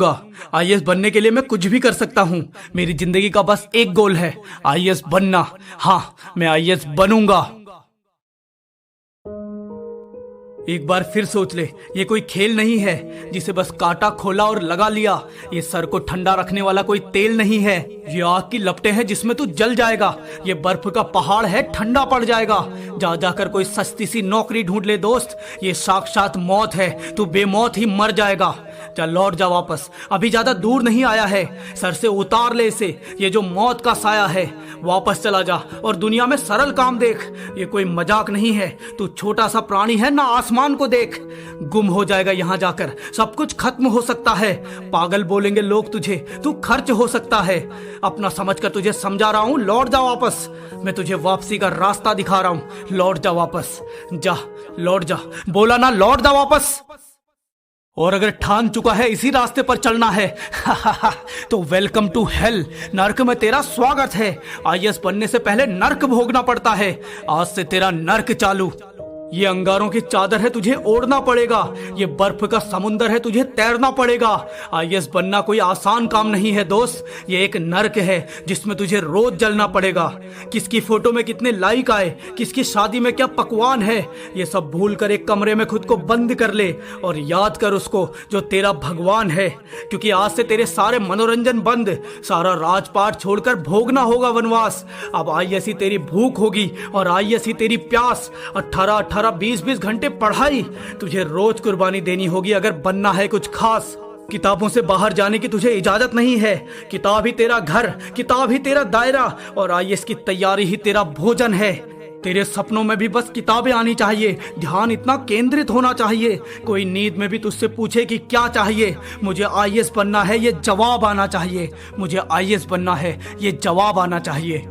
IAS बनने के लिए मैं कुछ भी कर सकता हूँ। मेरी जिंदगी का बस एक गोल है, आईएएस बनना। हाँ, मैं आईएएस बनूंगा। एक बार फिर सोच ले, ये कोई खेल नहीं है जिसे बस काटा खोला और लगा लिया। ये सर को ठंडा रखने वाला कोई तेल नहीं है। ये आग की लपटें हैं जिसमें तू जल जाएगा। ये बर्फ का पहाड़ है, ठंडा पड़ जाएगा। जा जाकर कोई सस्ती सी नौकरी ढूंढ ले दोस्त, ये साक्षात मौत है। तू बेमौत ही मर जाएगा। चल लौट जा वापस, अभी ज्यादा दूर नहीं आया है। सर से उतार ले इसे, ये जो मौत का साया है। वापस चला जा और दुनिया में सरल काम देख। ये कोई मजाक नहीं है। तू छोटा सा प्राणी है ना, आसमान को देख। गुम हो जाएगा यहाँ जाकर, सब कुछ खत्म हो सकता है। पागल बोलेंगे लोग तुझे, तू खर्च हो सकता है। अपना समझकर तुझे समझा रहा हूँ, लौट जा वापस। मैं तुझे वापसी का रास्ता दिखा रहा हूँ, लौट जा वापस। जा, लौट जा, बोला ना, लौट जा वापस। और अगर ठान चुका है इसी रास्ते पर चलना है तो वेलकम टू हेल। नर्क में तेरा स्वागत है। आईएएस बनने से पहले नर्क भोगना पड़ता है। आज से तेरा नर्क चालू। ये अंगारों की चादर है, तुझे ओढ़ना पड़ेगा। ये बर्फ का समुंदर है, तुझे तैरना पड़ेगा। आईएएस बनना कोई आसान काम नहीं है दोस्त। ये एक नर्क है जिसमें तुझे रोज जलना पड़ेगा। किसकी फोटो में कितने लाइक आए, किसकी शादी में क्या पकवान है, ये सब भूल कर एक कमरे में खुद को बंद कर ले और याद कर उसको जो तेरा भगवान है। क्योंकि आज से तेरे सारे मनोरंजन बंद, सारा राजपाट छोड़कर भोगना होगा वनवास। अब आईएएस ही तेरी भूख होगी और आईएएस ही तेरी प्यास। 18 20 घंटे पढ़ाई, तुझे रोज कुर्बानी देनी होगी अगर बनना है कुछ खास। किताबों से बाहर जाने की तुझे इजाजत नहीं है। किताब ही तेरा घर, किताब ही तेरा दायरा और आईएएस की तैयारी ही तेरा भोजन है। तेरे सपनों में भी बस किताबें आनी चाहिए, ध्यान इतना केंद्रित होना चाहिए। कोई नींद में भी तुझसे पूछे कि क्या चाहिए, मुझे आईएएस बनना है, ये जवाब आना चाहिए। मुझे आईएएस बनना है, ये जवाब आना चाहिए।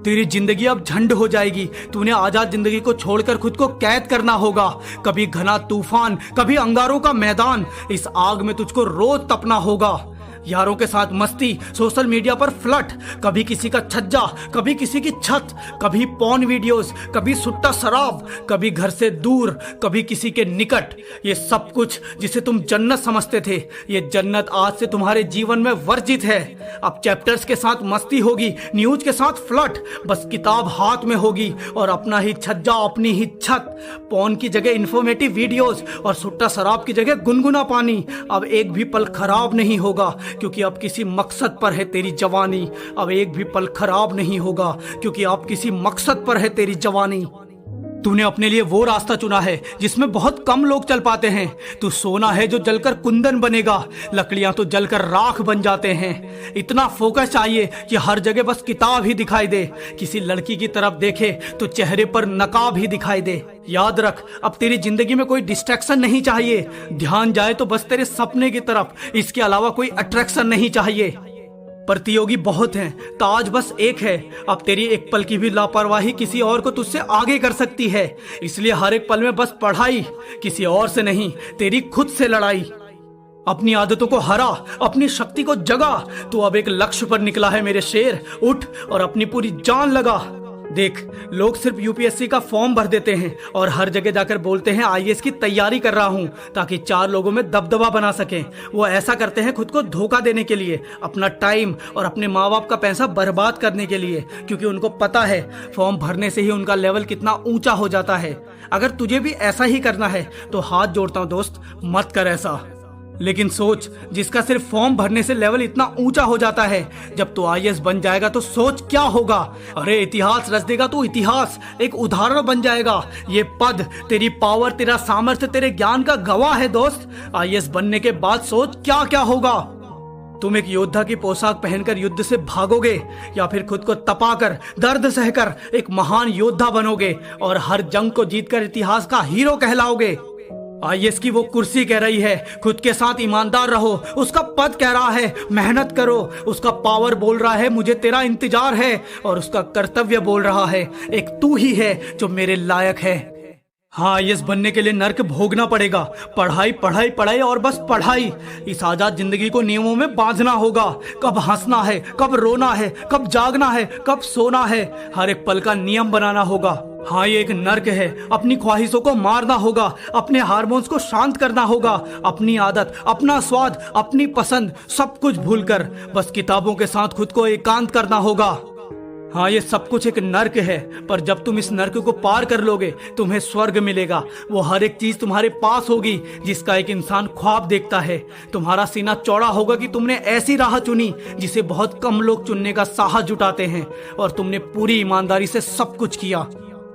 तेरी जिंदगी अब झंड हो जाएगी। तूने आजाद जिंदगी को छोड़कर खुद को कैद करना होगा। कभी घना तूफान, कभी अंगारों का मैदान। इस आग में तुझको रोज तपना होगा। यारों के साथ मस्ती, सोशल मीडिया पर फ्लर्ट, कभी किसी का छज्जा, कभी किसी की छत, कभी पॉर्न वीडियोस, कभी सुट्टा शराब, कभी घर से दूर, कभी किसी के निकट। ये सब कुछ जिसे तुम जन्नत समझते थे, ये जन्नत आज से तुम्हारे जीवन में वर्जित है। अब चैप्टर्स के साथ मस्ती होगी, न्यूज के साथ फ्लर्ट, बस किताब हाथ में होगी और अपना ही छज्जा, अपनी ही छत। पॉर्न की जगह इंफॉर्मेटिव वीडियोस और सुट्टा शराब की जगह गुनगुना पानी। अब एक भी पल खराब नहीं होगा क्योंकि अब किसी मकसद पर है तेरी जवानी। अब एक भी पल खराब नहीं होगा क्योंकि अब किसी मकसद पर है तेरी जवानी। तूने अपने लिए वो रास्ता चुना है जिसमें बहुत कम लोग चल पाते हैं। तू सोना है जो जलकर कुंदन बनेगा, लकड़ियां तो जलकर राख बन जाते हैं। इतना फोकस चाहिए कि हर जगह बस किताब ही दिखाई दे। किसी लड़की की तरफ देखे तो चेहरे पर नकाब ही दिखाई दे। याद रख, अब तेरी जिंदगी में कोई डिस्ट्रैक्शन नहीं चाहिए। ध्यान जाए तो बस तेरे सपने की तरफ, इसके अलावा कोई अट्रैक्शन नहीं चाहिए। प्रतियोगी बहुत हैं, ताज बस एक है। अब तेरी एक पल की भी लापरवाही किसी और को तुझसे आगे कर सकती है। इसलिए हर एक पल में बस पढ़ाई, किसी और से नहीं, तेरी खुद से लड़ाई। अपनी आदतों को हरा, अपनी शक्ति को जगा। तू अब एक लक्ष्य पर निकला है मेरे शेर। उठ और अपनी पूरी जान लगा। देख, लोग सिर्फ यूपीएससी का फॉर्म भर देते हैं और हर जगह जाकर बोलते हैं आईएएस की तैयारी कर रहा हूं ताकि 4 लोगों में दबदबा बना सकें। वो ऐसा करते हैं खुद को धोखा देने के लिए, अपना टाइम और अपने माँ बाप का पैसा बर्बाद करने के लिए, क्योंकि उनको पता है फॉर्म भरने से ही उनका लेवल कितना ऊंचा हो जाता है। अगर तुझे भी ऐसा ही करना है तो हाथ जोड़ता हूं दोस्त, मत कर ऐसा। लेकिन सोच, जिसका सिर्फ फॉर्म भरने से लेवल इतना ऊंचा हो जाता है, जब तू आईएएस बन जाएगा तो सोच क्या होगा। अरे इतिहास रच देगा तू, इतिहास एक उदाहरण बन जाएगा। ये पद, तेरी पावर, तेरा सामर्थ्य, तेरे ज्ञान का गवाह है दोस्त। आईएएस बनने के बाद सोच क्या क्या होगा। तुम एक योद्धा की पोशाक पहनकर युद्ध से भागोगे या फिर खुद को तपाकर, दर्द सहकर एक महान योद्धा बनोगे और हर जंग को जीतकर इतिहास का हीरो कहलाओगे। आईएएस की वो कुर्सी कह रही है खुद के साथ ईमानदार रहो, उसका पद कह रहा है मेहनत करो, उसका पावर बोल रहा है मुझे तेरा इंतजार है, और उसका कर्तव्य बोल रहा है एक तू ही है जो मेरे लायक है। हाँ, आईएएस बनने के लिए नर्क भोगना पड़ेगा। पढ़ाई पढ़ाई पढ़ाई और बस पढ़ाई। इस आजाद जिंदगी को नियमों में बांधना होगा। कब हंसना है, कब रोना है, कब जागना है, कब सोना है, हर एक पल का नियम बनाना होगा। हाँ, ये एक नर्क है। अपनी ख्वाहिशों को मारना होगा, अपने हार्मोन्स को शांत करना होगा, अपनी आदत, अपना स्वाद, अपनी पसंद सब कुछ भूलकर बस किताबों के साथ खुद को एकांत करना होगा। हाँ, ये सब कुछ एक नर्क है, पर जब तुम इस नर्क को पार कर लोगे तुम्हें स्वर्ग मिलेगा। वो हर एक चीज तुम्हारे पास होगी जिसका एक इंसान ख्वाब देखता है। तुम्हारा सीना चौड़ा होगा कि तुमने ऐसी राह चुनी जिसे बहुत कम लोग चुनने का साहस जुटाते हैं, और तुमने पूरी ईमानदारी से सब कुछ किया।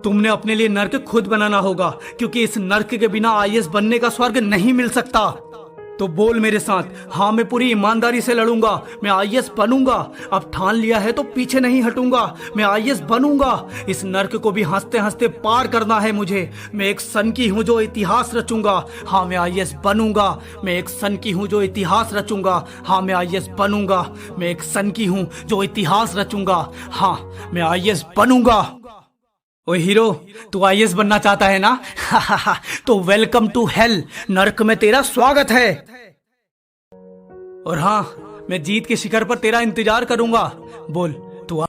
तुमने अपने लिए नर्क खुद बनाना होगा, क्योंकि इस नर्क के बिना आईएएस बनने का स्वर्ग नहीं मिल सकता। तो बोल मेरे साथ, हाँ मैं पूरी ईमानदारी से लड़ूंगा, मैं आईएएस बनूंगा। अब ठान लिया है तो पीछे नहीं हटूंगा, मैं आईएएस बनूंगा। इस नर्क को भी हंसते हंसते पार करना है मुझे। मैं एक सन की हूँ जो इतिहास रचूंगा, हाँ मैं आईएएस बनूंगा। मैं एक सन की हूँ जो इतिहास रचूंगा, हाँ मैं आईएएस बनूंगा। मैं एक सन की हूँ जो इतिहास रचूंगा, हाँ मैं आईएएस बनूंगा। ओए हीरो, तू आईएएस बनना चाहता है ना? तो वेलकम टू हेल, नर्क में तेरा स्वागत है। और हाँ, मैं जीत के शिखर पर तेरा इंतजार करूंगा। बोल,